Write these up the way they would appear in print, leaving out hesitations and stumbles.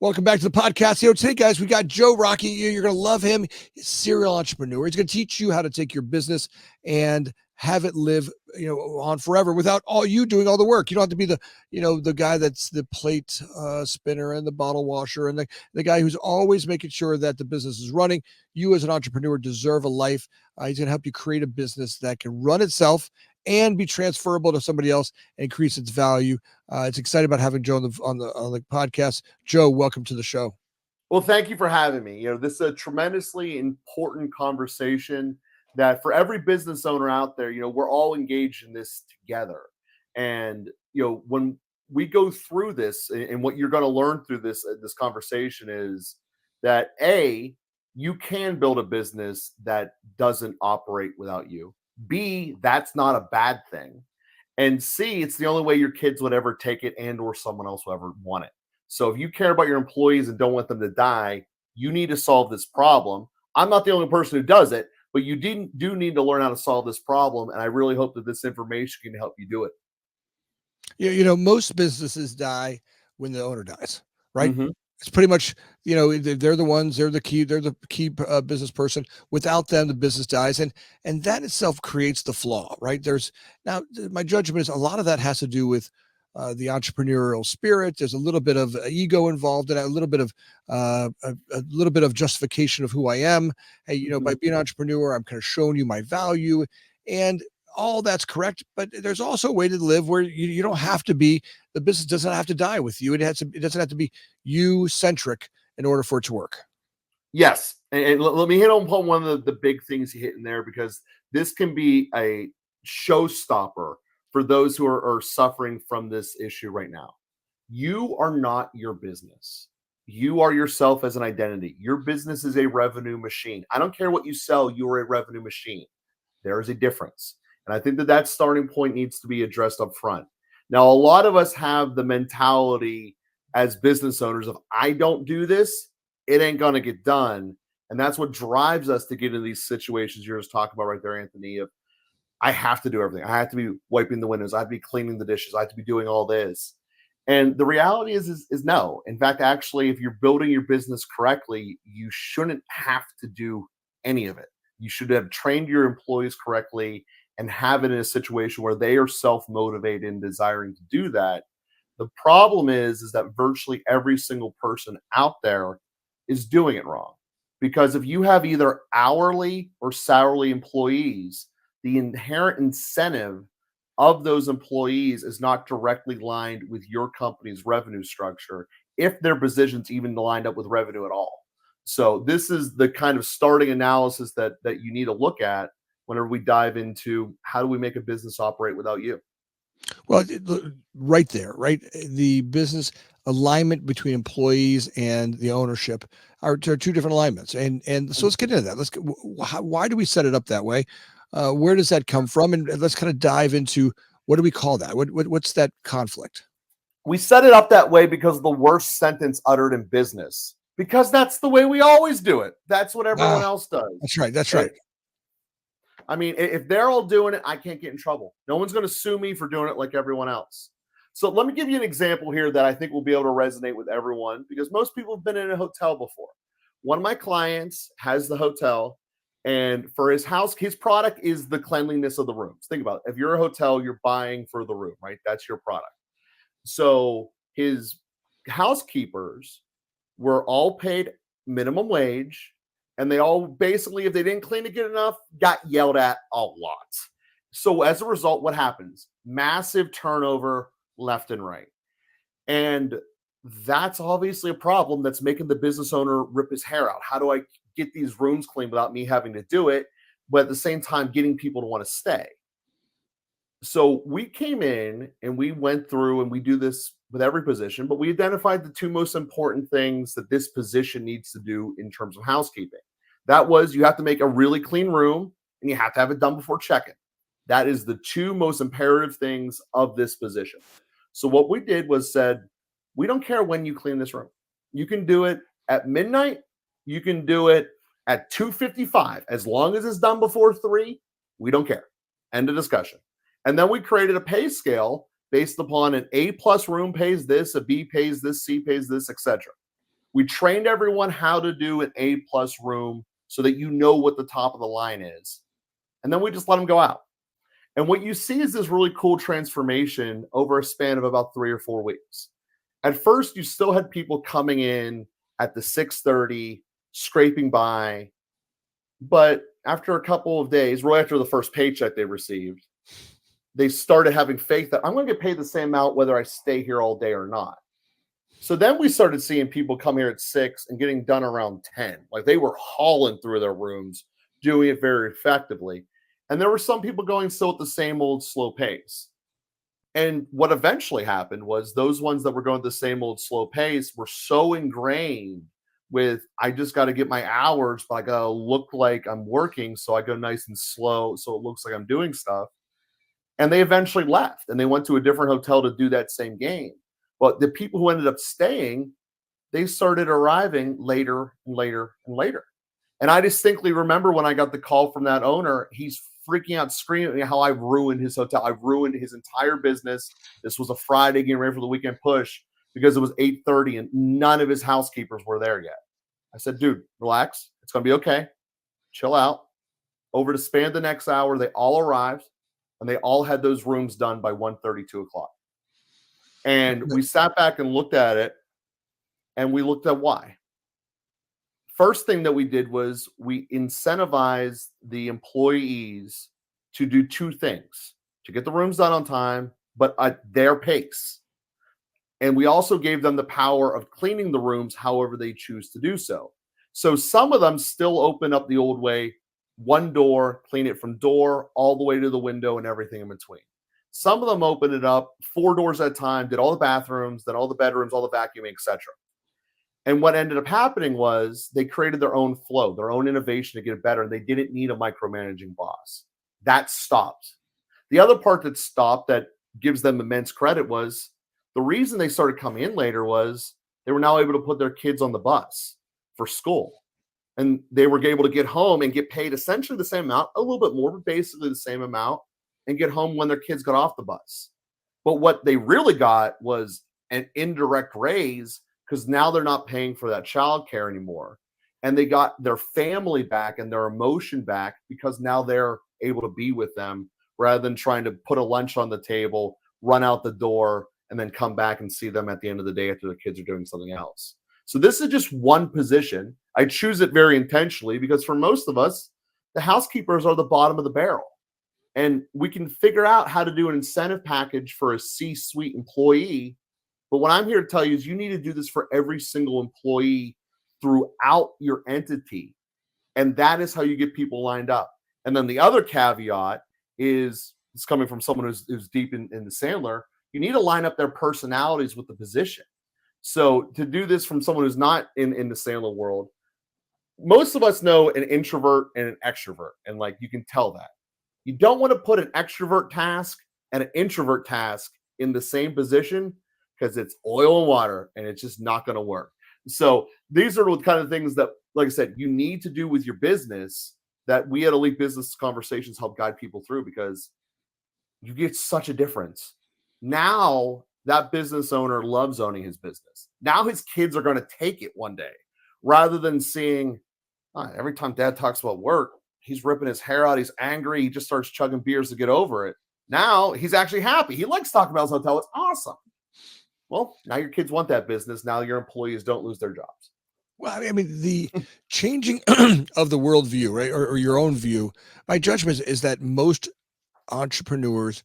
Welcome back to the podcast. Today, guys, we got Joe Rocky. You're going to love him. He's a serial entrepreneur. He's going to teach you how to take your business and have it live, on forever without all you doing all the work. You don't have to be the guy that's the plate spinner and the bottle washer and the guy who's always making sure that the business is running. You as an entrepreneur deserve a life. He's going to help you create a business that can run itself and be transferable to somebody else and increase its value. It's excited about having Joe on the podcast. Joe, welcome to the show. Well, thank you for having me. This is a tremendously important conversation that for every business owner out there, we're all engaged in this together. And, when we go through this and what you're going to learn through this conversation is that you can build a business that doesn't operate without you. B, that's not a bad thing. And C, it's the only way your kids would ever take it and or someone else will ever want it. So if you care about your employees and don't want them to die, you need to solve this problem. I'm not the only person who does it, but you do need to learn how to solve this problem. And I really hope that this information can help you do it. Yeah, most businesses die when the owner dies, right? Mm-hmm. It's pretty much, they're the key business person. Without them, the business dies. And that itself creates the flaw, right? My judgment is a lot of that has to do with the entrepreneurial spirit. There's a little bit of ego involved in it, a little bit of justification of who I am. Hey, by being an entrepreneur, I'm kind of showing you my value, and all that's correct. But there's also a way to live where you don't have to be. The business doesn't have to die with you. It doesn't have to be you centric in order for it to work. Yes, and let me hit on one of the big things you hit in there, because this can be a showstopper for those who are suffering from this issue right now. You are not your business. You are yourself as an identity. Your business is a revenue machine. I don't care what you sell, you're a revenue machine. There is a difference. And I think that starting point needs to be addressed up front. Now, a lot of us have the mentality as business owners of, I don't do this, it ain't going to get done. And that's what drives us to get into these situations you're just talking about right there, Anthony, of I have to do everything. I have to be wiping the windows. I have to be cleaning the dishes. I have to be doing all this. And the reality is no. In fact, actually, if you're building your business correctly, you shouldn't have to do any of it. You should have trained your employees correctly and have it in a situation where they are self-motivated and desiring to do that. The problem is that virtually every single person out there is doing it wrong. Because if you have either hourly or salary employees, the inherent incentive of those employees is not directly aligned with your company's revenue structure, if their positions even lined up with revenue at all. So this is the kind of starting analysis that you need to look at whenever we dive into how do we make a business operate without you. Well, right there, right? The business alignment between employees and the ownership are two different alignments. And so let's get into that. Why do we set it up that way? Where does that come from? And let's kind of dive into, what do we call that? What's that conflict? We set it up that way because of the worst sentence uttered in business, because that's the way we always do it. That's what everyone else does. That's right. I mean, if they're all doing it, I can't get in trouble. No one's going to sue me for doing it like everyone else. So let me give you an example here that I think will be able to resonate with everyone, because most people have been in a hotel before. One of my clients has the hotel, and for his house, his product is the cleanliness of the rooms. Think about it. If you're a hotel, you're buying for the room, right? That's your product. So his housekeepers were all paid minimum wage. And they all basically, if they didn't clean it good enough, got yelled at a lot. So as a result, what happens? Massive turnover left and right. And that's obviously a problem that's making the business owner rip his hair out. How do I get these rooms clean without me having to do it, but at the same time getting people to want to stay? So we came in and we went through, and we do this with every position, but we identified the two most important things that this position needs to do in terms of housekeeping. That was, you have to make a really clean room and you have to have it done before check-in. That is the two most imperative things of this position. So what we did was said, we don't care when you clean this room. You can do it at midnight. You can do it at 2:55. As long as it's done before 3, we don't care. End of discussion. And then we created a pay scale based upon an A+ room pays this, a B pays this, C pays this, etc. We trained everyone how to do an A+ room so that you know what the top of the line is. And then we just let them go out. And what you see is this really cool transformation over a span of about 3 or 4 weeks. At first, you still had people coming in at the 6:30, scraping by. But after a couple of days, right after the first paycheck they received, they started having faith that I'm going to get paid the same amount whether I stay here all day or not. So then we started seeing people come here at 6 and getting done around 10. Like they were hauling through their rooms, doing it very effectively. And there were some people going still at the same old slow pace. And what eventually happened was those ones that were going at the same old slow pace were so ingrained with, I just got to get my hours, but I got to look like I'm working. So I go nice and slow. So it looks like I'm doing stuff. And they eventually left and they went to a different hotel to do that same game. But the people who ended up staying, they started arriving later and later and later. And I distinctly remember when I got the call from that owner, he's freaking out, screaming how I've ruined his hotel. I've ruined his entire business. This was a Friday getting ready for the weekend push because it was 8:30 and none of his housekeepers were there yet. I said, dude, relax. It's going to be okay. Chill out. Over the span of the next hour, they all arrived and they all had those rooms done by 1:30, 2 o'clock. And we sat back and looked at it and we looked at why. First thing that we did was we incentivized the employees to do two things: to get the rooms done on time, but at their pace. And we also gave them the power of cleaning the rooms however they choose to do so. So some of them still open up the old way, one door, clean it from door all the way to the window and everything in between. Some of them opened it up 4 doors at a time, did all the bathrooms, then all the bedrooms, all the vacuuming, etc. And what ended up happening was they created their own flow, their own innovation to get it better. And they didn't need a micromanaging boss. That stopped. The other part that stopped that gives them immense credit was the reason they started coming in later was they were now able to put their kids on the bus for school. And they were able to get home and get paid essentially the same amount, a little bit more, but basically the same amount, and get home when their kids got off the bus. But what they really got was an indirect raise because now they're not paying for that childcare anymore. And they got their family back and their emotion back because now they're able to be with them rather than trying to put a lunch on the table, run out the door, and then come back and see them at the end of the day after the kids are doing something else. So this is just one position. I choose it very intentionally because for most of us, the housekeepers are the bottom of the barrel. And we can figure out how to do an incentive package for a C-suite employee. But what I'm here to tell you is you need to do this for every single employee throughout your entity. And that is how you get people lined up. And then the other caveat is, it's coming from someone who's deep in the Sandler, you need to line up their personalities with the position. So to do this from someone who's not in the Sandler world, most of us know an introvert and an extrovert. And like, you can tell that. You don't want to put an extrovert task and an introvert task in the same position because it's oil and water and it's just not going to work. So these are the kind of things that, like I said, you need to do with your business that we at Elite Business Conversations help guide people through because you get such a difference. Now that business owner loves owning his business. Now his kids are going to take it one day rather than seeing every time dad talks about work, he's ripping his hair out. He's angry. He just starts chugging beers to get over it. Now he's actually happy. He likes talking about his hotel. It's awesome. Well, now your kids want that business. Now your employees don't lose their jobs. Well, I mean, the changing of the worldview, right, or your own view, my judgment is that most entrepreneurs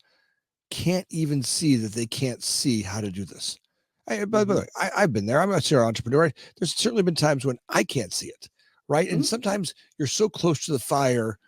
can't even see that they can't see how to do this. By the way, I've been there. I'm a serial entrepreneur. There's certainly been times when I can't see it, right? And sometimes you're so close to the fire,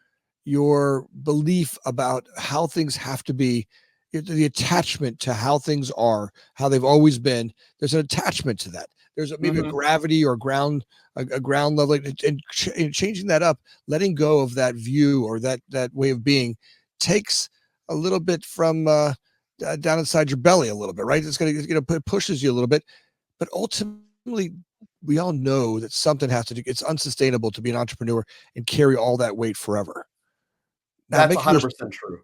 your belief about how things have to be, the attachment to how things are, how they've always been. There's an attachment to that. There's maybe a gravity or a ground level, and changing that up, letting go of that view or that way of being takes a little bit from down inside your belly a little bit, right? It's going to pushes you a little bit, but ultimately we all know that something has to do. It's unsustainable to be an entrepreneur and carry all that weight forever. Now, that's 100% true.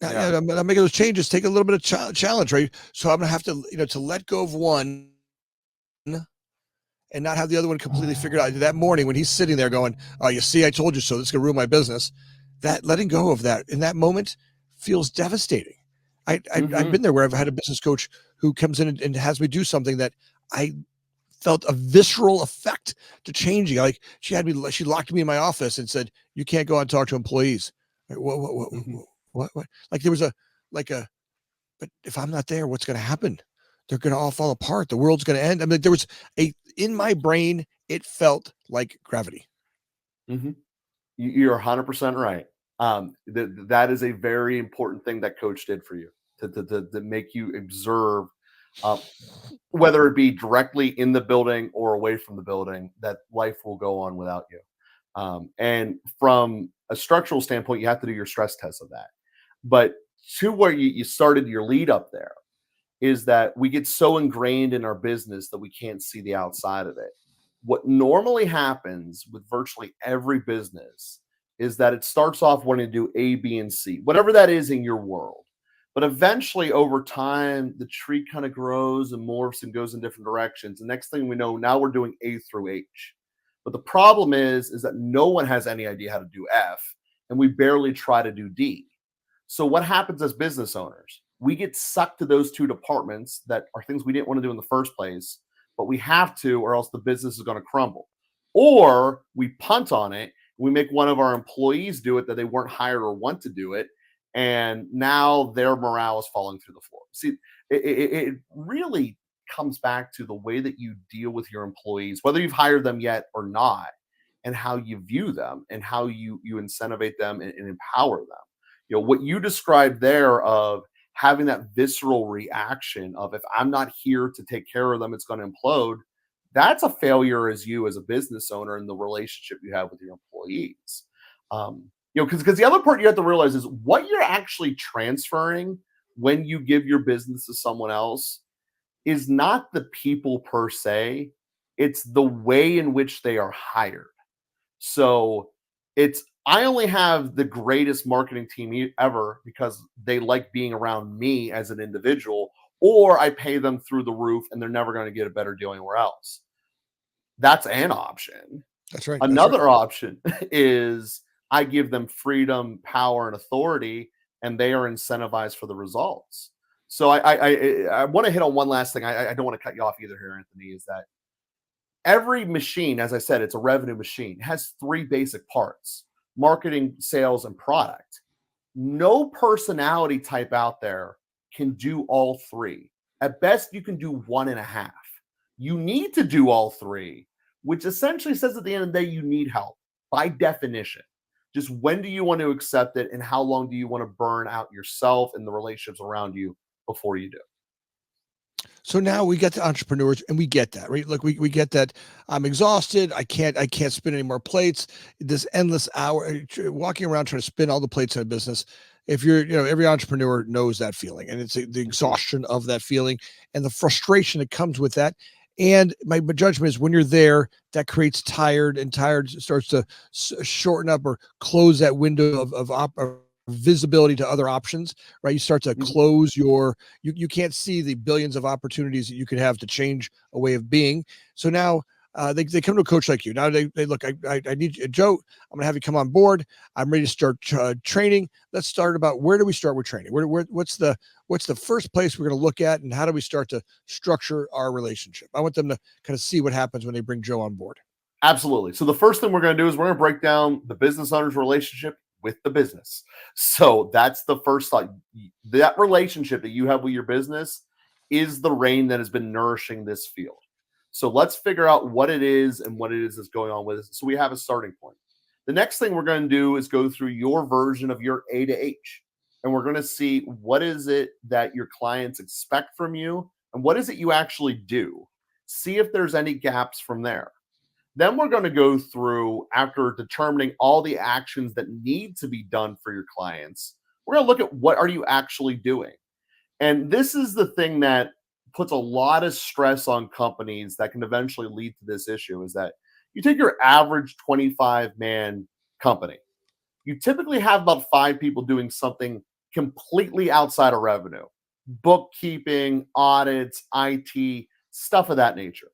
Yeah. I'm making those changes take a little bit of challenge, right? So I'm going to have to, to let go of one and not have the other one completely figured out. That morning when he's sitting there going, "Oh, you see, I told you so. This is gonna ruin my business." That letting go of that in that moment feels devastating. I've Hmm. been there where I've had a business coach who comes in and has me do something that I felt a visceral effect to changing. Like she locked me in my office and said, "You can't go out and talk to employees." Like, Hmm. what? Like there was like a, but if I'm not there, what's going to happen? They're going to all fall apart. The world's going to end. I mean, there was in my brain, it felt like gravity. Hmm. You're 100% right. That is a very important thing that coach did for you to make you observe, uh, whether it be directly in the building or away from the building, that life will go on without you. And from a structural standpoint, you have to do your stress test of that. But to where you started your lead up there is that we get so ingrained in our business that we can't see the outside of it. What normally happens with virtually every business is that it starts off wanting to do A, B, and C, whatever that is in your world. But eventually, over time, the tree kind of grows and morphs and goes in different directions. The next thing we know, now we're doing A through H. But the problem is that no one has any idea how to do F, and we barely try to do D. So what happens as business owners? We get sucked to those two departments that are things we didn't want to do in the first place, but we have to, or else the business is going to crumble. Or we punt on it. We make one of our employees do it that they weren't hired or want to do it. And now their morale is falling through the floor. See, it really comes back to the way that you deal with your employees, whether you've hired them yet or not, and how you view them and how you incentivize them and empower them. What you described there of having that visceral reaction of, if I'm not here to take care of them, it's going to implode. That's a failure as you as a business owner in the relationship you have with your employees. Because the other part you have to realize is what you're actually transferring when you give your business to someone else is not the people per se, it's the way in which they are hired. So it's I only have the greatest marketing team ever because they like being around me as an individual, or I pay them through the roof and they're never going to get a better deal anywhere else. That's an option. That's right. That's right. Another option is I give them freedom, power, and authority, and they are incentivized for the results. So I want to hit on one last thing. I don't want to cut you off either here, Anthony. Is that every machine, as I said, it's a revenue machine, has three basic parts: marketing, sales, and product. No personality type out there can do all three. At best, you can do one and a half. You need to do all three, which essentially says at the end of the day, you need help by definition. Just when do you want to accept it, and how long do you want to burn out yourself and the relationships around you before you do? So now we get to entrepreneurs and we get that, right? Like we get that I'm exhausted. I can't spin any more plates. This endless hour walking around trying to spin all the plates in a business. If you're, every entrepreneur knows that feeling, and it's the Mhm. exhaustion of that feeling and the frustration that comes with that. And my judgment is when you're there, that creates tired, and tired starts to shorten up or close that window of visibility to other options, right? You start to Mhm. close you can't see the billions of opportunities that you could have to change a way of being. So now they come to a coach like you. Now they look, I need you, Joe. I'm going to have you come on board. I'm ready to start training. Let's start about where do we start with training? What's the first place we're going to look at, and how do we start to structure our relationship? I want them to kind of see what happens when they bring Joe on board. Absolutely. So the first thing we're going to do is we're going to break down the business owner's relationship with the business. So that's the first thought. That relationship that you have with your business is the rain that has been nourishing this field. So let's figure out what it is and what it is that's going on with it. So we have a starting point. The next thing we're going to do is go through your version of your A to H. And we're going to see what is it that your clients expect from you and what is it you actually do. See if there's any gaps from there. Then we're going to go through, after determining all the actions that need to be done for your clients, we're going to look at what are you actually doing. And this is the thing that puts a lot of stress on companies that can eventually lead to this issue is that you take your average 25-man company. You typically have about 5 people doing something completely outside of revenue: bookkeeping, audits, IT, stuff of that nature.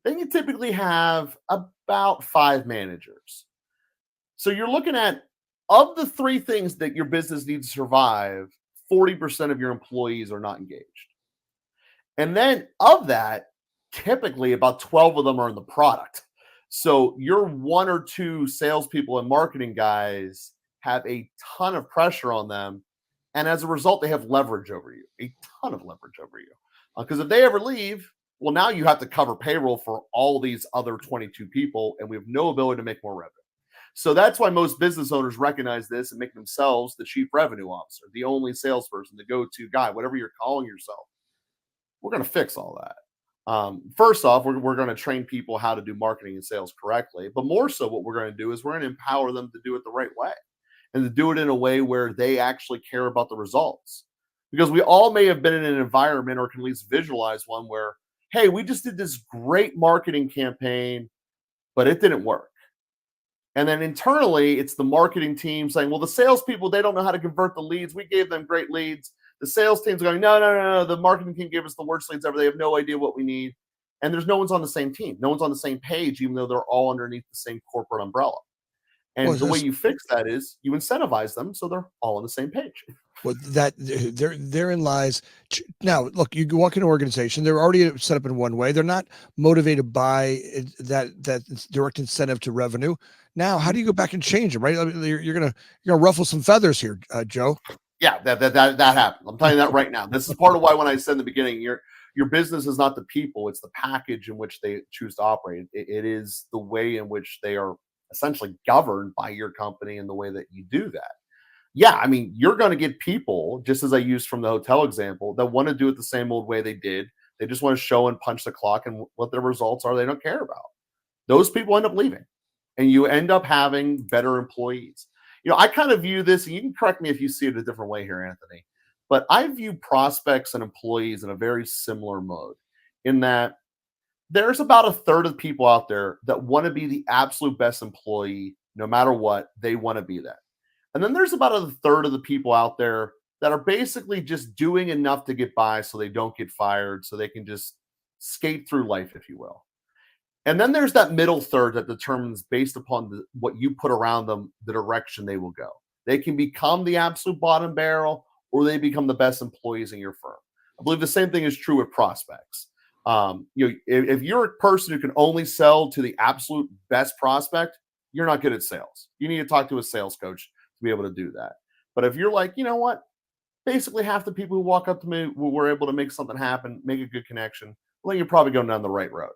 then you typically have about 5 managers. So you're looking at, of the three things that your business needs to survive, 40% of your employees are not engaged. And then of that, typically about 12 of them are in the product. So your one or two salespeople and marketing guys have a ton of pressure on them. And as a result, they have leverage over you, a ton of leverage over you. Because if they ever leave, well, now you have to cover payroll for all these other 22 people, and we have no ability to make more revenue. So that's why most business owners recognize this and make themselves the chief revenue officer, the only salesperson, the go to guy, whatever you're calling yourself. We're going to fix all that. First off, we're going to train people how to do marketing and sales correctly. But more so, what we're going to do is we're going to empower them to do it the right way and to do it in a way where they actually care about the results. Because we all may have been in an environment or can at least visualize one where, hey, we just did this great marketing campaign, but it didn't work. And then internally, it's the marketing team saying, well, the salespeople, they don't know how to convert the leads. We gave them great leads. The sales team's going, no. The marketing team gave us the worst leads ever. They have no idea what we need. And there's no one's on the same team. No one's on the same page, even though they're all underneath the same corporate umbrella. Well, And the way you fix that is you incentivize them so they're all on the same page. well, that therein lies. Now, look, you walk in an organization; they're already set up in one way. They're not motivated by that direct incentive to revenue. Now, how do you go back and change them? Right? I mean, you're gonna ruffle some feathers here, Joe. Yeah, that happens. I'm telling you that right now. This is part of why when I said in the beginning, your business is not the people; it's the package in which they choose to operate. It is the way in which they are essentially governed by your company and the way that you do that. Yeah, I mean, you're going to get people, just as I used from the hotel example, that want to do it the same old way they did. They just want to show and punch the clock, and what their results are, they don't care about. Those people end up leaving, and you end up having better employees. I kind of view this, and you can correct me if you see it a different way here, Anthony, but I view prospects and employees in a very similar mode in that there's about a third of the people out there that want to be the absolute best employee. No matter what, they want to be that. And then there's about a third of the people out there that are basically just doing enough to get by so they don't get fired, so they can just skate through life, if you will. And then there's that middle third that determines, based upon what you put around them, the direction they will go. They can become the absolute bottom barrel, or they become the best employees in your firm. I believe the same thing is true with prospects. If you're a person who can only sell to the absolute best prospect, you're not good at sales. You need to talk to a sales coach to be able to do that. But if you're like, you know what, basically half the people who walk up to me were able to make something happen, make a good connection, well, then you're probably going down the right road.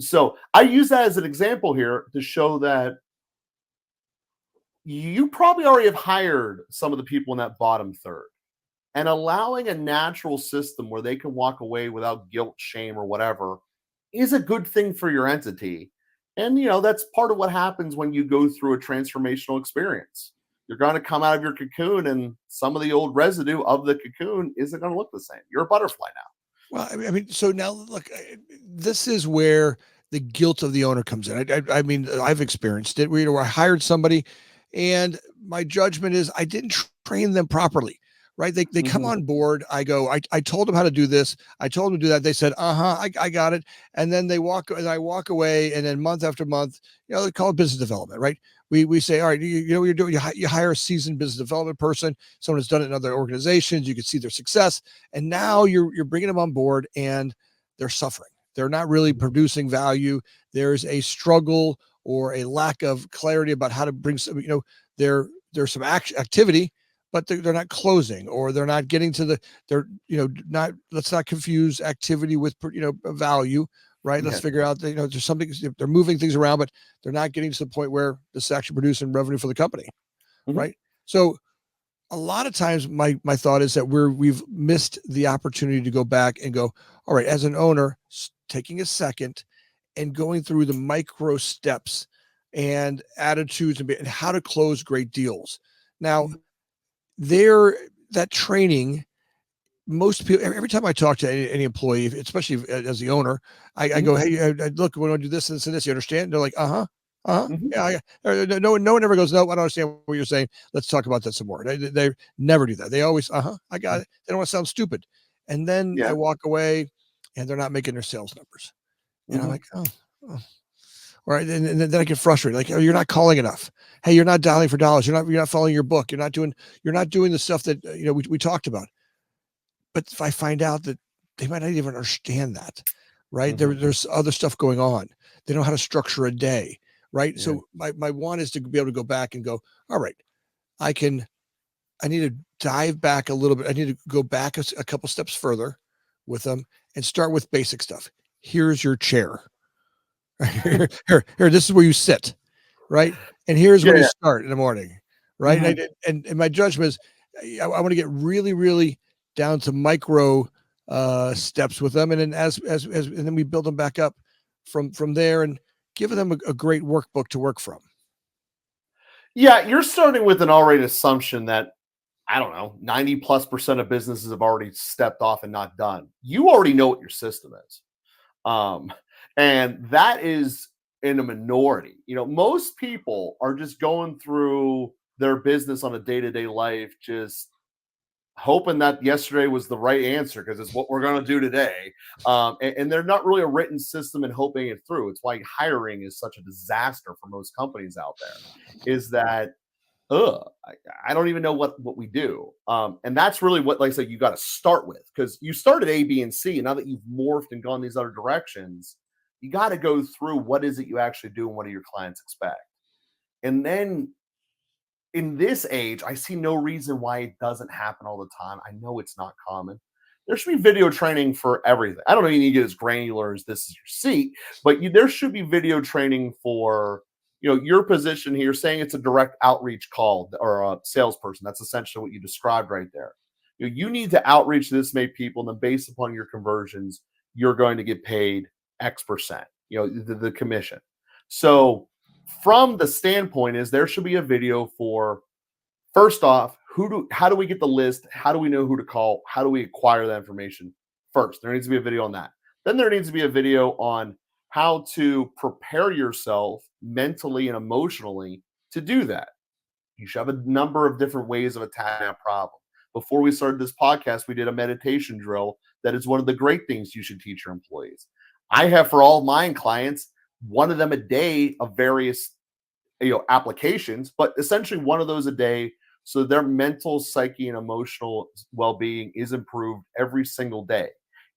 So I use that as an example here to show that you probably already have hired some of the people in that bottom third, and allowing a natural system where they can walk away without guilt, shame, or whatever is a good thing for your entity. And, that's part of what happens when you go through a transformational experience. You're going to come out of your cocoon, and some of the old residue of the cocoon isn't going to look the same. You're a butterfly now. Well, I mean, so now look, this is where the guilt of the owner comes in. I mean, I've experienced it where I hired somebody, and my judgment is I didn't train them properly. Right? They come on board. I told them how to do this. I told them to do that. They said, I got it. And then I walk away, and then month after month, they call it business development, right? We say, all right, you know what you're doing. You hire a seasoned business development person, someone who's done it in other organizations. You can see their success, and now you're bringing them on board, and they're suffering. They're not really producing value. There's a struggle or a lack of clarity about how to bring some. There's some activity, but they're not closing, or they're not getting to not, let's not confuse activity with, value, right? Let's figure out that, there's something, they're moving things around, but they're not getting to the point where this is actually producing revenue for the company. Right. So a lot of times my thought is that we've missed the opportunity to go back and go, all right, as an owner, taking a second and going through the micro steps and attitudes and how to close great deals. Now, that training, most people, every time I talk to any employee, especially as the owner, I go, hey, look, we want to do this and this and this. You understand? And they're like, yeah. No one ever goes, no, I don't understand what you're saying. Let's talk about that some more. They never do that. They always, I got it. They don't want to sound stupid. And then I walk away, and they're not making their sales numbers. And I'm like, oh, Right. And then I get frustrated. Like, oh, you're not calling enough. Hey, you're not dialing for dollars. You're not following your book. You're not doing the stuff that we talked about. But if I find out that they might not even understand that, right? There's other stuff going on. They know how to structure a day, right? Yeah. So my one is to be able to go back and go, all right, I can I need to dive back a little bit. I need to go back a couple steps further with them and start with basic stuff. Here's your chair. Here, this is where you sit, right? And here's Yeah, when you yeah. start in the morning, right? Mhm. And my judgment is, I want to get really, really down to micro steps with them, and then and then we build them back up from there, and giving them a great workbook to work from. Yeah, you're starting with an already assumption that I don't know, 90+% of businesses have already stepped off and not done. You already know what your system is. Um, and that is in a minority. Most people are just going through their business on a day-to-day life, just hoping that yesterday was the right answer because it's what we're going to do today. And they're not really a written system and hoping it through. It's why hiring is such a disaster for most companies out there, is that I don't even know what we do. And that's really what, like I said, you got to start with, because you started A, B, and C. And now that you've morphed and gone these other directions, you got to go through what is it you actually do and what do your clients expect. And then in this age, I see no reason why it doesn't happen all the time. I know it's not common. There should be video training for everything. I don't know, you need to get as granular as this is your seat, but there should be video training for your position here, saying it's a direct outreach call or a salesperson. That's essentially what you described right there. You need to outreach this many people, and then based upon your conversions, you're going to get paid X%, the commission. So from the standpoint is there should be a video for, first off, how do we get the list? How do we know who to call? How do we acquire that information? First, there needs to be a video on that. Then there needs to be a video on how to prepare yourself mentally and emotionally to do that. You should have a number of different ways of attacking that problem. Before we started this podcast, we did a meditation drill that is one of the great things you should teach your employees. I have for all my clients one of them a day of various applications, but essentially one of those a day, so their mental, psyche, and emotional well-being is improved every single day.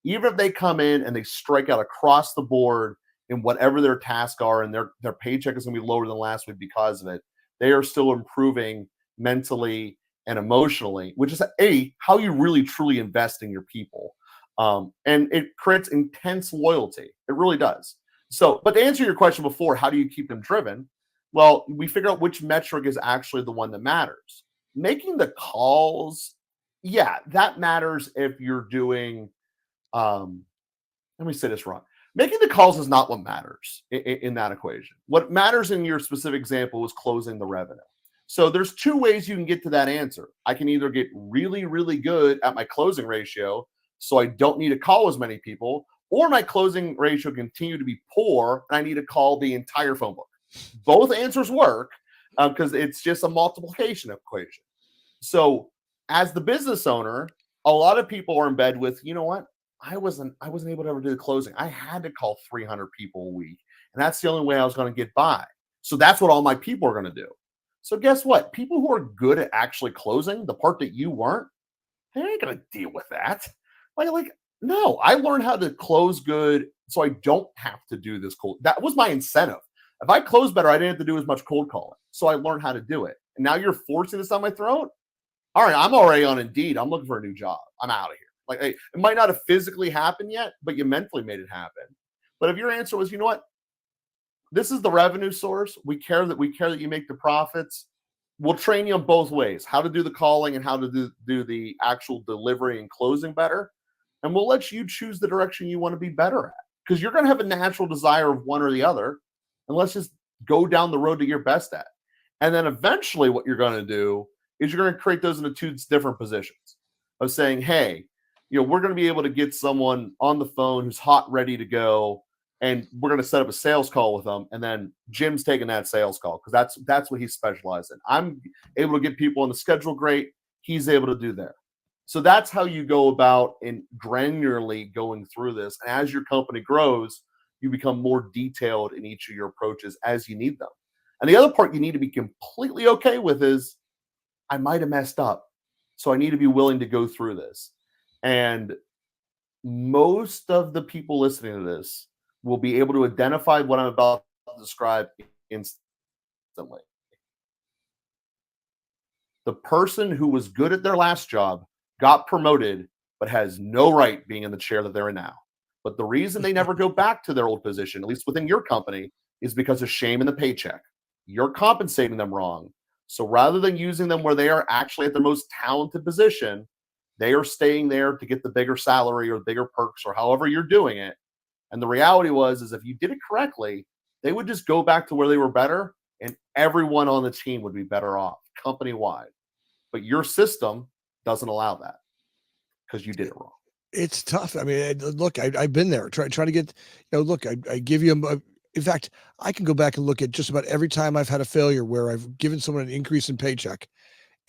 Even if they come in and they strike out across the board in whatever their tasks are, and their paycheck is going to be lower than last week because of it, they are still improving mentally and emotionally, which is how you really truly invest in your people. And it creates intense loyalty. It really does. So, but to answer your question before, how do you keep them driven? Well, we figure out which metric is actually the one that matters. Making the calls, yeah, that matters if you're doing, let me say this wrong. Making the calls is not what matters in that equation. What matters in your specific example is closing the revenue. So there's two ways you can get to that answer. I can either get really, really good at my closing ratio, so I don't need to call as many people, or my closing ratio continue to be poor and I need to call the entire phone book. Both answers work because it's just a multiplication equation. So as the business owner, a lot of people are in bed with, you know what? I wasn't able to ever do the closing. I had to call 300 people a week, and that's the only way I was going to get by. So that's what all my people are going to do. So guess what? People who are good at actually closing, the part that you weren't, they ain't going to deal with that. Like no, I learned how to close good so I don't have to do this cold. That was my incentive. If I close better, I didn't have to do as much cold calling. So I learned how to do it. And now you're forcing this down my throat. All right, I'm already on Indeed. I'm looking for a new job. I'm out of here. Like, hey, it might not have physically happened yet, but you mentally made it happen. But if your answer was, you know what, this is the revenue source. We care that you make the profits. We'll train you on both ways, how to do the calling and how to do the actual delivery and closing better. And we'll let you choose the direction you want to be better at, because you're going to have a natural desire of one or the other. And let's just go down the road that you're best at. And then eventually what you're going to do is you're going to create those into two different positions of saying, hey, we're going to be able to get someone on the phone who's hot, ready to go, and we're going to set up a sales call with them. And then Jim's taking that sales call because that's what he specializes in. I'm able to get people on the schedule great. He's able to do there. So that's how you go about in granularly going through this. And as your company grows, you become more detailed in each of your approaches as you need them. And the other part you need to be completely okay with is, I might have messed up. So I need to be willing to go through this. And most of the people listening to this will be able to identify what I'm about to describe instantly. The person who was good at their last job got promoted, but has no right being in the chair that they're in now. But the reason they never go back to their old position, at least within your company, is because of shame in the paycheck. You're compensating them wrong. So rather than using them where they are actually at their most talented position, they are staying there to get the bigger salary or bigger perks or however you're doing it. And the reality is if you did it correctly, they would just go back to where they were better and everyone on the team would be better off company wide. But your system doesn't allow that because you did it wrong. It's tough. I mean, look, I've been there. Try to get, look, I give you in fact, I can go back and look at just about every time I've had a failure where I've given someone an increase in paycheck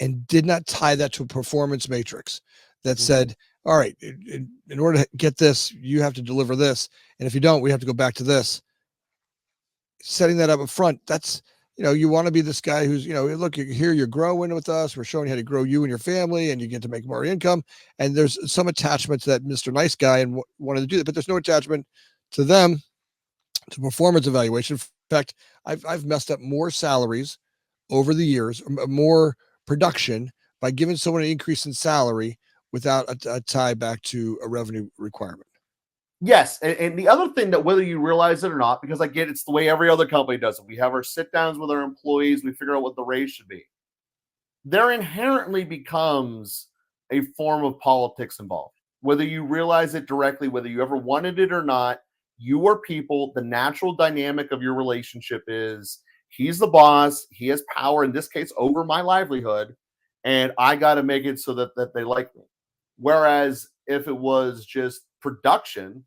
and did not tie that to a performance matrix that said, all right, in order to get this, you have to deliver this. And if you don't, we have to go back to this. Setting that up front, that's, you want to be this guy who's, look, here you're growing with us. We're showing you how to grow you and your family, and you get to make more income. And there's some attachment to that Mr. Nice Guy and wanted to do that, but there's no attachment to them to performance evaluation. In fact, I've messed up more salaries over the years, more production by giving someone an increase in salary without a tie back to a revenue requirement. Yes, and the other thing that whether you realize it or not, because I get it's the way every other company does it. We have our sit downs with our employees. We figure out what the raise should be. There inherently becomes a form of politics involved. Whether you realize it directly, whether you ever wanted it or not, you are people. The natural dynamic of your relationship is he's the boss. He has power, in this case, over my livelihood. And I got to make it so that they like me. Whereas if it was just production,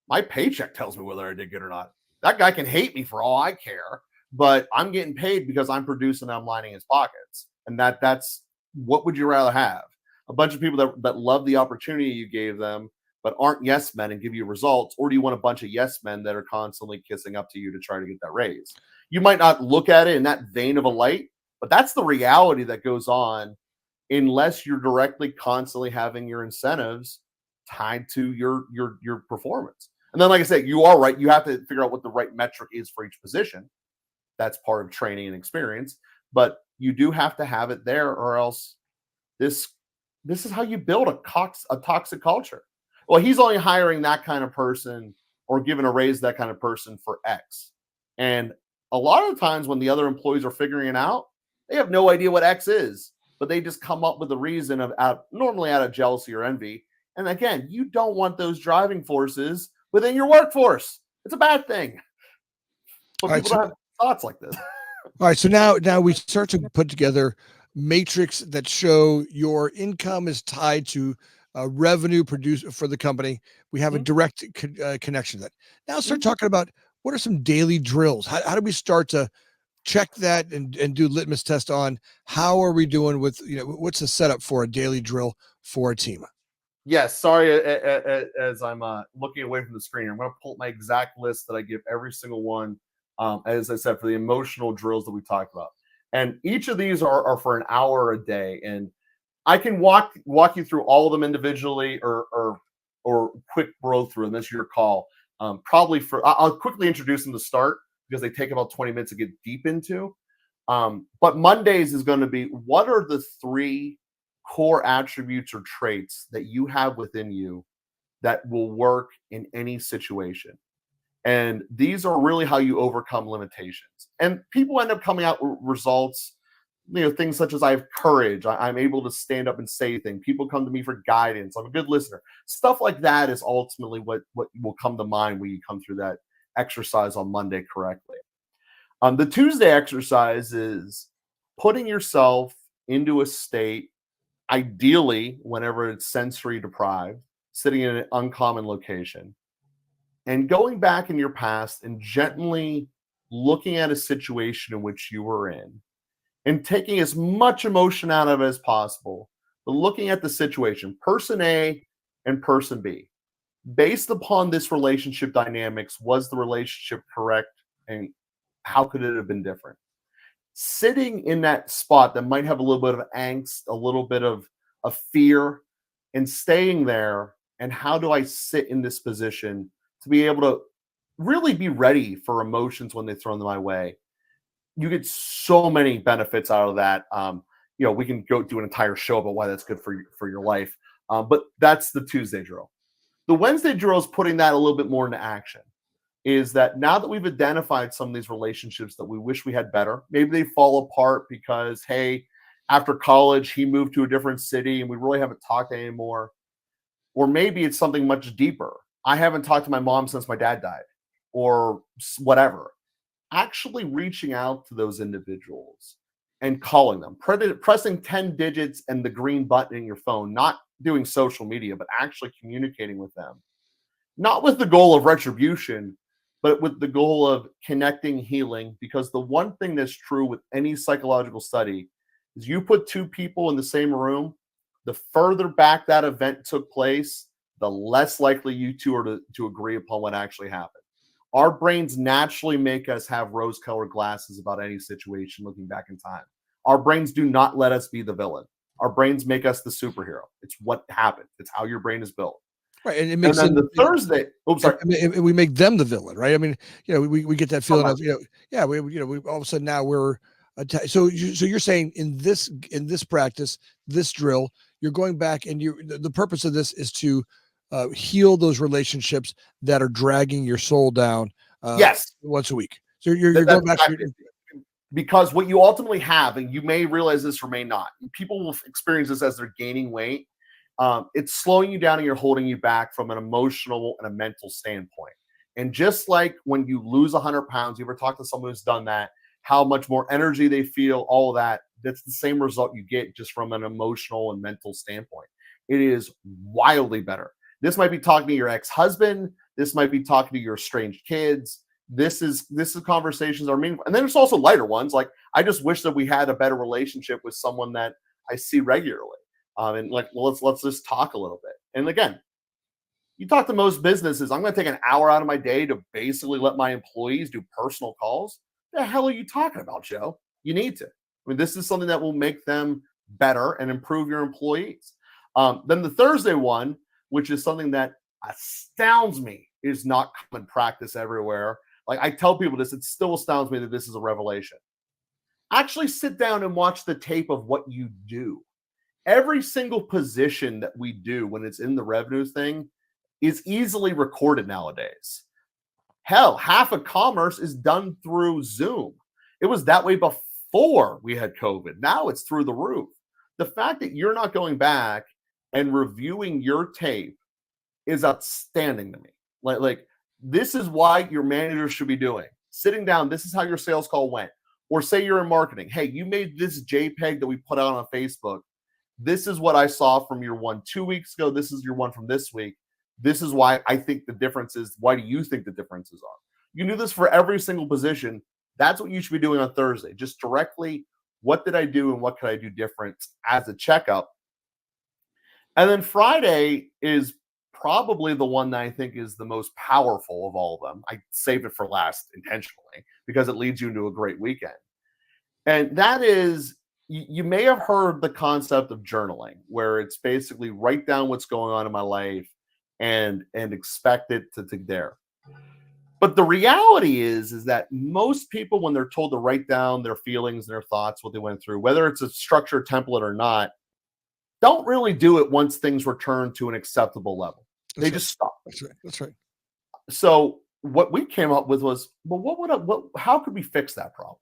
my paycheck tells me whether I did good or not. That guy can hate me for all I care, but I'm getting paid because I'm producing and I'm lining his pockets. And that's what would you rather have? A bunch of people that love the opportunity you gave them, but aren't yes men and give you results, or do you want a bunch of yes men that are constantly kissing up to you to try to get that raise? You might not look at it in that vein of a light, but that's the reality that goes on unless you're directly constantly having your incentives tied to your performance. And then, like I said, you are right. You have to figure out what the right metric is for each position. That's part of training and experience. But you do have to have it there, or else this is how you build a toxic culture. Well, he's only hiring that kind of person or giving a raise to that kind of person for X. And a lot of the times when the other employees are figuring it out, they have no idea what X is, but they just come up with a reason normally out of jealousy or envy. And again, you don't want those driving forces within your workforce. It's a bad thing. But people don't have thoughts like this. All right, so now we start to put together matrix that show your income is tied to revenue produced for the company. We have a direct connection to that. Now start talking about what are some daily drills. How do we start to check that and do litmus test on how are we doing with, what's the setup for a daily drill for a team? Yes, sorry, as I'm looking away from the screen, I'm going to pull up my exact list that I give every single one, as I said, for the emotional drills that we talked about. And each of these are for an hour a day. And I can walk you through all of them individually or quick row through them. That's your call. I'll quickly introduce them to start because they take about 20 minutes to get deep into. But Mondays is going to be, what are the 3 core attributes or traits that you have within you that will work in any situation? And these are really how you overcome limitations. And people end up coming out with results, things such as I have courage. I'm able to stand up and say things. People come to me for guidance. I'm a good listener. Stuff like that is ultimately what will come to mind when you come through that exercise on Monday correctly. The Tuesday exercise is putting yourself into a state, ideally whenever it's sensory deprived, sitting in an uncommon location, and going back in your past and gently looking at a situation in which you were in and taking as much emotion out of it as possible, but looking at the situation, person A and person B. Based upon this relationship dynamics, was the relationship correct? And how could it have been different? Sitting in that spot that might have a little bit of angst, a little bit of fear, and staying there. And how do I sit in this position to be able to really be ready for emotions when they throw them my way? You get so many benefits out of that. We can go do an entire show about why that's good for your life. But that's the Tuesday drill. The Wednesday drill is putting that a little bit more into action. Is that now that we've identified some of these relationships that we wish we had better, maybe they fall apart because, hey, after college, he moved to a different city and we really haven't talked anymore. Or maybe it's something much deeper. I haven't talked to my mom since my dad died, or whatever. Actually reaching out to those individuals and calling them, pressing 10 digits and the green button in your phone, not doing social media, but actually communicating with them. Not with the goal of retribution, but with the goal of connecting, healing. Because the one thing that's true with any psychological study is you put two people in the same room, the further back that event took place, the less likely you two are to agree upon what actually happened. Our brains naturally make us have rose-colored glasses about any situation looking back in time. Our brains do not let us be the villain. Our brains make us the superhero. It's what happened. It's how your brain is built. Right, and it And makes then it. the Thursday, oops, sorry. And we make them the villain, right? I mean, we get that feeling of, Sometimes. yeah, we all of a sudden now we're so you're saying in this practice, this drill, you're going back and the purpose of this is to heal those relationships that are dragging your soul down Yes, once a week. So you're that's going back to because what you ultimately have, and you may realize this or may not, people will experience this as they're gaining weight. It's slowing you down and you're holding you back from an emotional and a mental standpoint. And just like when you lose 100 pounds, you ever talk to someone who's done that, how much more energy they feel, all of that, that's the same result you get just from an emotional and mental standpoint. It is wildly better. This might be talking to your ex-husband. This might be talking to your estranged kids. This is conversations are meaningful. And then there's also lighter ones. Like, I just wish that we had a better relationship with someone that I see regularly. And like, well, let's just talk a little bit. And again, you talk to most businesses, I'm going to take an hour out of my day to basically let my employees do personal calls. The hell are you talking about, Joe? You need to. I mean, this is something that will make them better and improve your employees. Then the Thursday one, which is something that astounds me, is not common practice everywhere. Like, I tell people this, it still astounds me that this is a revelation. Actually sit down and watch the tape of what you do. Every single position that we do when it's in the revenue thing is easily recorded nowadays. Hell, half of commerce is done through Zoom. It was that way before we had COVID. Now it's through the roof. The fact that you're not going back and reviewing your tape is outstanding to me. Like this is why your manager should be doing. Sitting down, this is how your sales call went. Or say you're in marketing. Hey, you made this JPEG that we put out on Facebook. This is what I saw from your one 2 weeks ago. This is your one from this week. This is why I think the difference is. Why do you think the differences are? You do this for every single position. That's what you should be doing on Thursday. Just directly, what did I do and what could I do different as a checkup? And then Friday is probably the one that I think is the most powerful of all of them. I saved it for last intentionally because it leads you into a great weekend. And that is, you may have heard the concept of journaling, where it's basically write down what's going on in my life and expect it to there. But the reality is that most people, when they're told to write down their feelings, their thoughts, what they went through, whether it's a structured template or not, don't really do it once things return to an acceptable level. They just stop. That's right. So what we came up with was, well, how could we fix that problem?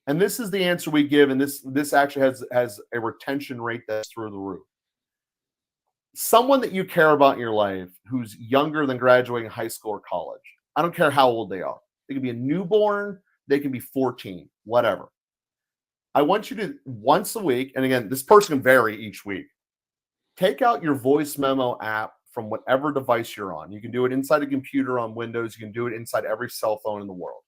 And this is the answer we give, and this actually has a retention rate that's through the roof. Someone that you care about in your life who's younger than graduating high school or college. I don't care how old they are. They can be a newborn, they can be 14, whatever. I want you to, once a week, and again, this person can vary each week, take out your voice memo app from whatever device you're on. You can do it inside a computer on Windows. You can do it inside every cell phone in the world.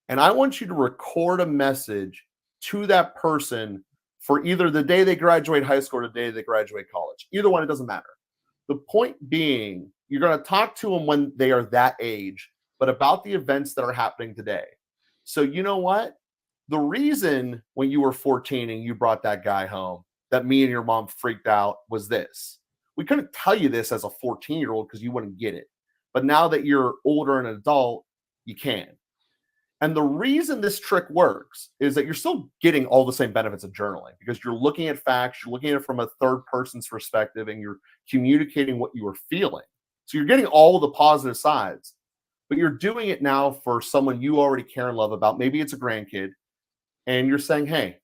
And I want you to record a message to that person for either the day they graduate high school or the day they graduate college. Either one, it doesn't matter. The point being You're going to talk to them when they are that age, but about the events that are happening today. So, you know what? The reason when you were 14 and you brought that guy home that me and your mom freaked out was this. We couldn't tell you this as a 14-year-old because you wouldn't get it. But now that you're older and an adult, you can. And the reason this trick works is that you're still getting all the same benefits of journaling because you're looking at facts, you're looking at it from a third person's perspective, and you're communicating what you are feeling. So you're getting all the positive sides, but you're doing it now for someone you already care and love about. Maybe it's a grandkid, and you're saying, hey,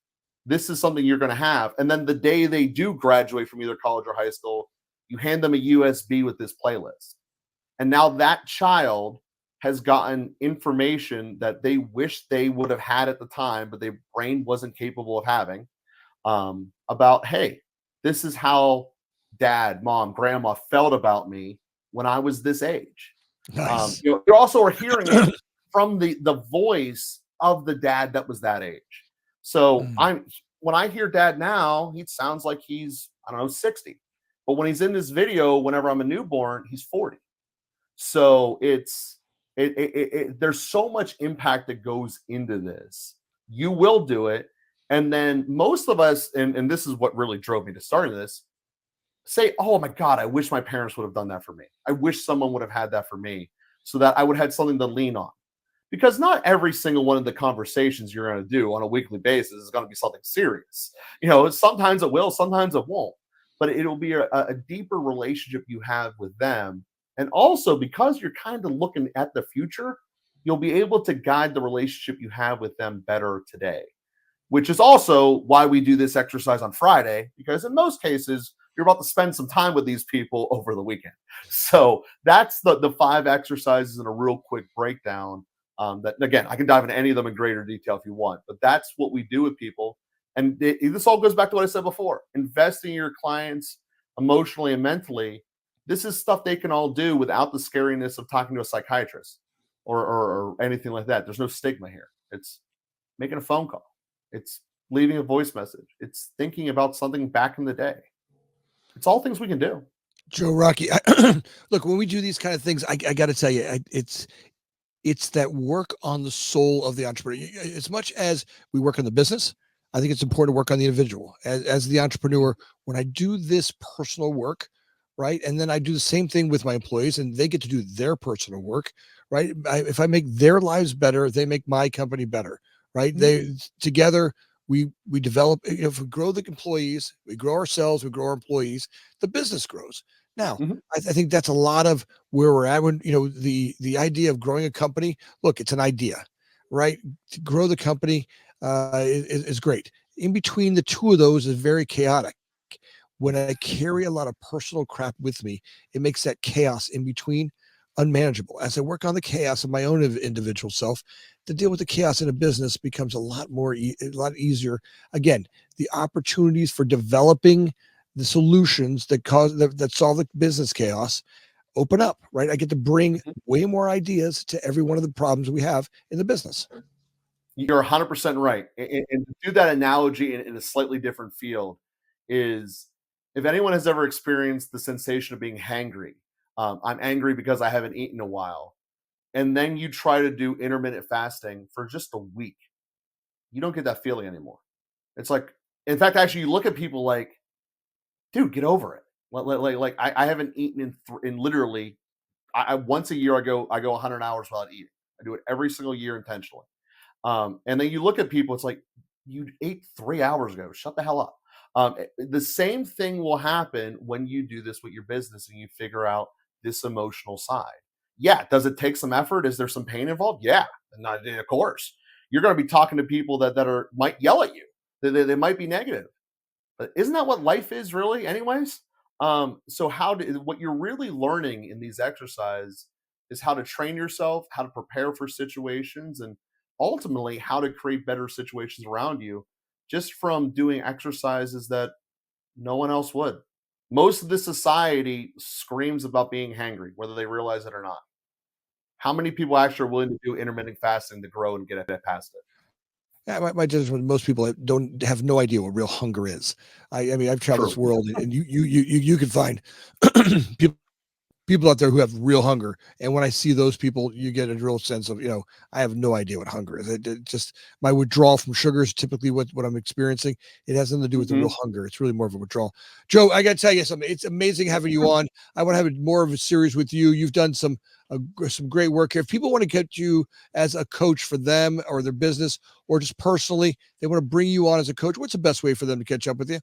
this is something you're going to have. And then the day they do graduate from either college or high school, you hand them a USB with this playlist. And now that child has gotten information that they wish they would have had at the time, but their brain wasn't capable of having, about, hey, this is how dad, mom, grandma felt about me when I was this age. Nice. You also are hearing it from the voice of the dad that was that age. So when I hear dad now, he sounds like he's, I don't know, 60. But when he's in this video, whenever I'm a newborn, he's 40. So there's so much impact that goes into this. You will do it. And then most of us, and this is what really drove me to starting this, say, oh my God, I wish my parents would have done that for me. I wish someone would have had that for me so that I would have had something to lean on. Because not every single one of the conversations you're going to do on a weekly basis is going to be something serious. Sometimes it will, sometimes it won't. But it'll be a deeper relationship you have with them. And also, because you're kind of looking at the future, you'll be able to guide the relationship you have with them better today, which is also why we do this exercise on Friday, because in most cases, you're about to spend some time with these people over the weekend. So that's the 5 exercises in a real quick breakdown. That, again, I can dive into any of them in greater detail if you want, but that's what we do with people. And this all goes back to what I said before. Investing in your clients emotionally and mentally, this is stuff they can all do without the scariness of talking to a psychiatrist or anything like that. There's no stigma here. It's making a phone call. It's leaving a voice message. It's thinking about something back in the day. It's all things we can do. Joe Rocky, look, when we do these kind of things, I got to tell you, it's that work on the soul of the entrepreneur. As much as we work on the business, I think it's important to work on the individual. As the entrepreneur, when I do this personal work, right, and then I do the same thing with my employees, and they get to do their personal work, right? If I make their lives better, they make my company better, right? They together. We develop. If we grow the employees, we grow ourselves, we grow our employees, the business grows. Now, I think that's a lot of where we're at. When the idea of growing a company, look, it's an idea, right? To grow the company is great. In between the two of those is very chaotic. When I carry a lot of personal crap with me, it makes that chaos in between unmanageable. As I work on the chaos of my own individual self, to deal with the chaos in a business becomes a lot easier. Again, the opportunities for developing the solutions that solve the business chaos open up, right? I get to bring way more ideas to every one of the problems we have in the business. You're 100% right. And to do that analogy in a slightly different field is, if anyone has ever experienced the sensation of being hangry, I'm angry because I haven't eaten in a while, and then you try to do intermittent fasting for just a week, you don't get that feeling anymore. It's like, in fact, actually, you look at people like, dude, get over it. Like I haven't eaten in literally, I once a year I go 100 hours without eating. I do it every single year intentionally. And then you look at people, it's like, you ate 3 hours ago. Shut the hell up. The same thing will happen when you do this with your business and you figure out this emotional side. Yeah. Does it take some effort? Is there some pain involved? Yeah. Not, of course. You're going to be talking to people that might yell at you. They might be negative. But isn't that what life is really anyways? So what you're really learning in these exercises is how to train yourself, how to prepare for situations, and ultimately how to create better situations around you just from doing exercises that no one else would. Most of the society screams about being hangry, whether they realize it or not. How many people actually are willing to do intermittent fasting to grow and get it past it? Yeah, my judgment, most people don't have no idea what real hunger is. I mean, I've traveled this True. world, and you can find people people out there who have real hunger. And when I see those people, you get a real sense of, I have no idea what hunger is. It just my withdrawal from sugar is typically what I'm experiencing. It has nothing to do with the real Mhm. hunger. It's really more of a withdrawal. Joe, I got to tell you something. It's amazing having you on. I want to have more of a series with you. You've done some great work here. If people want to get you as a coach for them or their business, or just personally, they want to bring you on as a coach, what's the best way for them to catch up with you?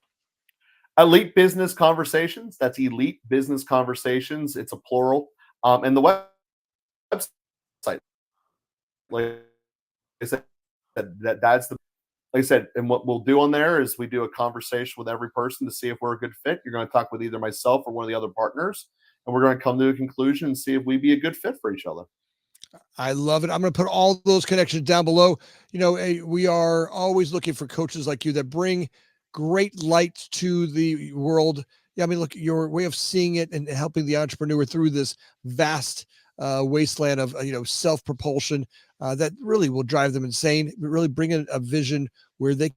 Elite Business Conversations. That's Elite Business Conversations. It's a plural. And the website, like I said, that's the like I said, and what we'll do on there is we do a conversation with every person to see if we're a good fit. You're going to talk with either myself or one of the other partners, and we're going to come to a conclusion and see if we be a good fit for each other. I love it. I'm going to put all those connections down below. We are always looking for coaches like you that bring great light to the world. Yeah, I mean, look, your way of seeing it and helping the entrepreneur through this vast wasteland of self propulsion that really will drive them insane. Really bring in a vision where they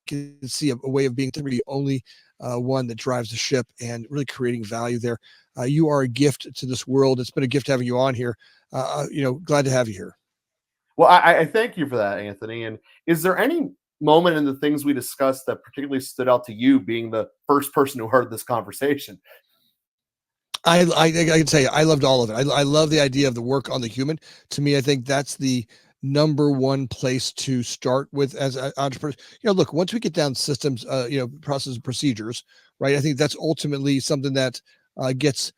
can see a way of being the only one that drives the ship and really creating value there. You are a gift to this world. It's been a gift having you on here. Glad to have you here. Well, I thank you for that, Anthony. And is there any moment in the things we discussed that particularly stood out to you, being the first person who heard this conversation? I can tell you, I loved all of it. I love the idea of the work on the human. To me, I think that's the number one place to start with as entrepreneurs. Look, once we get down systems, process and procedures, right? I think that's ultimately something that gets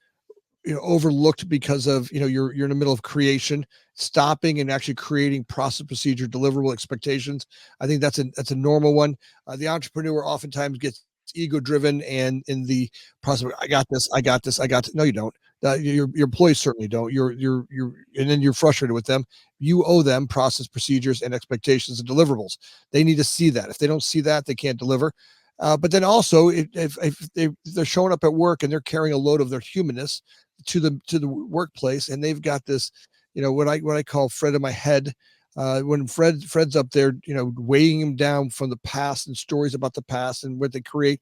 overlooked because of you're in the middle of creation, stopping and actually creating process, procedure, deliverable expectations. I think that's a normal one. The entrepreneur oftentimes gets ego driven, and in the process, I got this. No, you don't. Your employees certainly don't. And then you're frustrated with them. You owe them process, procedures, and expectations and deliverables. They need to see that. If they don't see that, they can't deliver. But then also, if they're showing up at work and they're carrying a load of their humanness to the workplace, and they've got this, what I call Fred in my head. When Fred's up there, weighing him down from the past and stories about the past and what they create,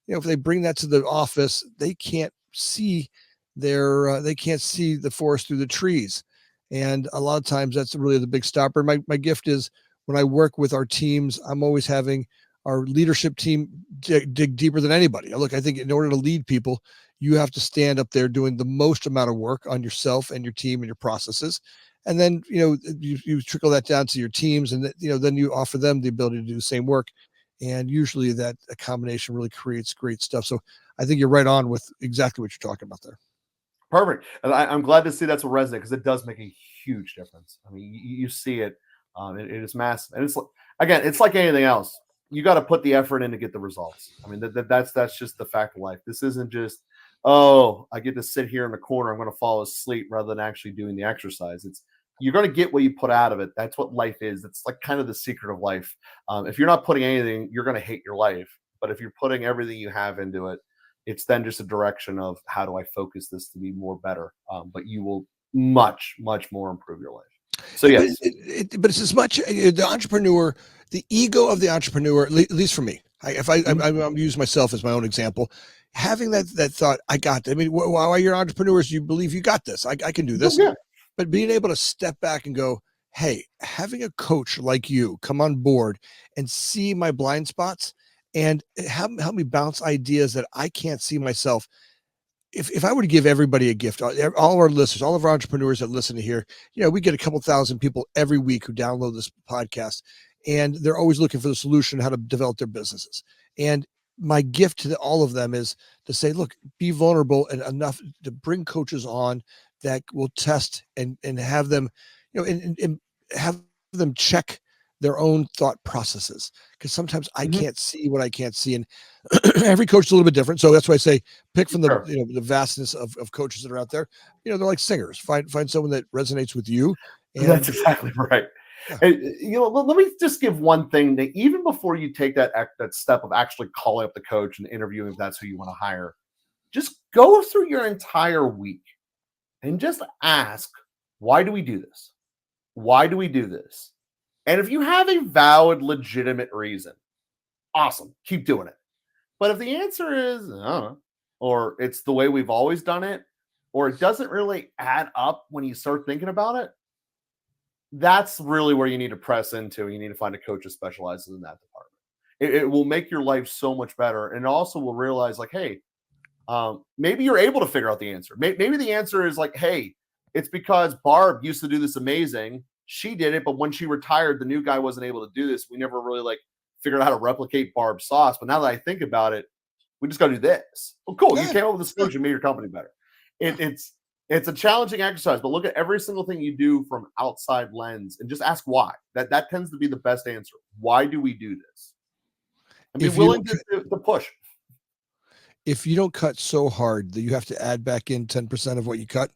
if they bring that to the office, they can't see the forest through the trees, and a lot of times that's really the big stopper. My gift is when I work with our teams, I'm always having our leadership team dig deeper than anybody. Look, I think in order to lead people, you have to stand up there doing the most amount of work on yourself and your team and your processes. And then, you trickle that down to your teams, and then you offer them the ability to do the same work. And usually that a combination really creates great stuff. So I think you're right on with exactly what you're talking about there. Perfect. And I'm glad to see that's what resonates because it does make a huge difference. I mean, you see it, it is massive. And again, it's like anything else. You got to put the effort in to get the results. I mean, that's just the fact of life. This isn't just, oh, I get to sit here in the corner. I'm going to fall asleep rather than actually doing the exercise. It's you're going to get what you put out of it. That's what life is. It's like kind of the secret of life. If you're not putting anything, you're going to hate your life. But if you're putting everything you have into it, it's then just a direction of how do I focus this to be more better. But you will much, much more improve your life. So But yes. but it's as much the entrepreneur, the ego of the entrepreneur, at least for me. If Mhm. I'm use myself as my own example, having that thought, I got. I mean, while you're entrepreneurs, you believe you got this. I can do this. Yeah. But being able to step back and go, hey, having a coach like you come on board and see my blind spots and help me bounce ideas that I can't see myself. If I were to give everybody a gift, all of our listeners, all of our entrepreneurs that listen to here, we get a couple thousand people every week who download this podcast, and they're always looking for the solution how to develop their businesses. And my gift to all of them is to say, look, be vulnerable and enough to bring coaches on that will test and have them, and have them check their own thought processes, because sometimes I Mhm. can't see what I can't see, and every coach is a little bit different. So that's why I say pick from the Sure. the vastness of coaches that are out there. They're like singers. Find someone that resonates with you, That's and exactly right. yeah, And, let me just give one thing that even before you take that step of actually calling up the coach and interviewing if that's who you want to hire, just go through your entire week and just ask, why do we do this? Why do we do this? And if you have a valid, legitimate reason, awesome, keep doing it. But if the answer is, I don't know, or it's the way we've always done it, or it doesn't really add up when you start thinking about it, that's really where you need to press into. You need to find a coach that specializes in that department. It will make your life so much better. And also will realize, like, hey, maybe you're able to figure out the answer. Maybe the answer is like, hey, it's because Barb used to do this amazing. She did it, but when she retired, the new guy wasn't able to do this. We never really like figured out how to replicate Barb's sauce. But now that I think about it, we just got to do this. Well, cool. You Yeah, came up with a solution, made your company better. yeah. It's a challenging exercise, but look at every single thing you do from outside lens and just ask why. That tends to be the best answer. Why do we do this? And be If you willing don't to push. if you don't cut so hard that you have to add back in 10% of what you cut,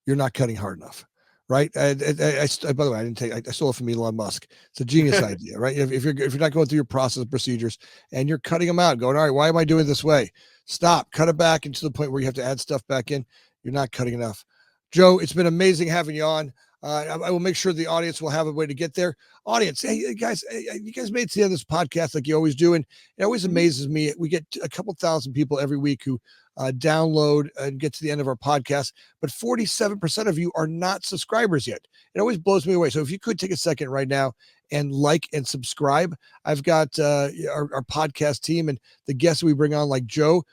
you're not cutting hard enough, right? By the way, I stole it from Elon Musk. It's a genius idea, right? If you're not going through your process procedures and you're cutting them out, going, all right, why am I doing it this way? Stop, cut it back, and to the point where you have to add stuff back in. You're not cutting enough. Joe, it's been amazing having you on. I will make sure the audience will have a way to get there. Audience, hey guys, you guys made it to the end of this podcast like you always do, and it always amazes me. We get a couple thousand people every week who download and get to the end of our podcast, but 47% of you are not subscribers yet. It always blows me away. So if you could take a second right now and like and subscribe, I've got our podcast team and the guests we bring on, like Joe.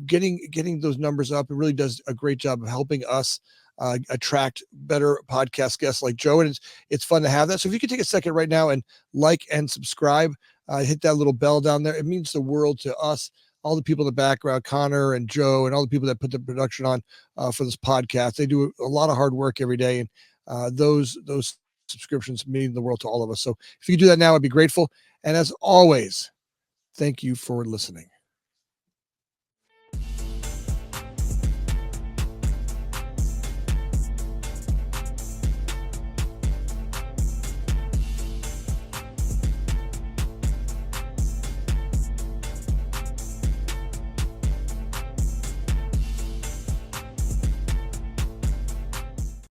Getting those numbers up. It really does a great job of helping us attract better podcast guests like Joe, and it's fun to have that. So if you could take a second right now and like and subscribe, hit that little bell down there. It means the world to us. All the people in the background, Connor and Joe, and all the people that put the production on for this podcast. They do a lot of hard work every day, and those subscriptions mean the world to all of us. So if you could do that now, I'd be grateful. And as always, thank you for listening.